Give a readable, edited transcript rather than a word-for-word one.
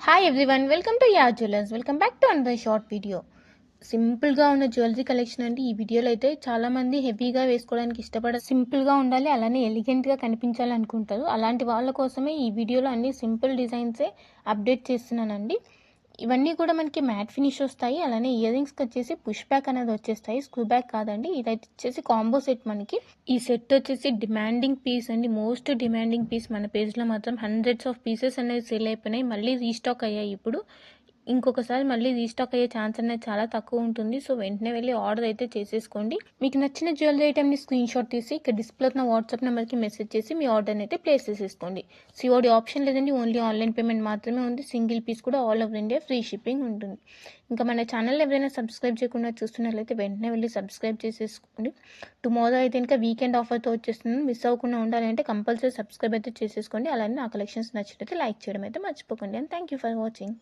Hi everyone, welcome to yeah jewellers. Welcome back to another short video. సింపుల్గా ఉన్న jewellery collection అండి. ఈ వీడియోలో అయితే చాలామంది హెవీగా వేసుకోవడానికి సింపుల్గా ఉండాలి, అలానే ఎలిగెంట్గా కనిపించాలనుకుంటారు. అలాంటి వాళ్ళ కోసమే ఈ వీడియోలో అన్ని సింపుల్ డిజైన్సే అప్డేట్ చేస్తున్నానండి. ఇవన్నీ కూడా మనకి మ్యాట్ ఫినిష్ వస్తాయి. అలానే ఇయర్ రింగ్స్కి వచ్చేసి పుష్ బ్యాక్ అనేది వచ్చేస్తాయి, స్క్రూ బ్యాక్ కాదండి. ఇదైతే వచ్చేసి కాంబో సెట్. మనకి ఈ సెట్ వచ్చేసి డిమాండింగ్ పీస్ అండి, మోస్ట్ డిమాండింగ్ పీస్. మన పేజ్లో మాత్రం హండ్రెడ్స్ ఆఫ్ పీసెస్ అనేవి సేల్ అయిపోయినాయి, మళ్ళీ రీస్టాక్ అయ్యాయి. ఇప్పుడు ఇంకొకసారి మళ్ళీ రీస్టాక్ అయ్యే ఛాన్స్ అనేది చాలా తక్కువ ఉంటుంది. సో వెంటనే వెళ్ళి ఆర్డర్ అయితే చేసేసుకోండి. మీకు నచ్చిన జ్యువెలరీ ఐటమ్ని స్క్రీన్ షాట్ తీసి ఇక్కడ డిస్ప్లే ఉన్న వాట్సాప్ నెంబర్కి మెసేజ్ చేసి మీ ఆర్డర్ని అయితే ప్లేస్ చేసేసుకోండి. సిఓడి ఆప్షన్ లేదండి, ఓన్లీ ఆన్లైన్ పేమెంట్ మాత్రమే ఉంది. సింగిల్ పీస్ కూడా all over India free shipping ఉంటుంది. ఇంకా మన ఛానల్ ఎవరైనా సబ్స్క్రైబ్ చేయకుండా చూస్తున్నట్లయితే వెంటనే వెళ్ళి సబ్స్క్రైబ్ చేసేసుకోండి. టుమారో అయితే ఇంకా వీకెండ్ ఆఫర్తో వచ్చేస్తుంది. మిస్ అవ్వకుండా ఉండాలంటే కంపల్సరీ సబ్స్క్రైబ్ అయితే చేసేసుకోండి. అలానే నా కలెక్షన్స్ నచ్చినట్లయితే లైక్ చేయడం అయితే మర్చిపోకండి. And thank you for watching.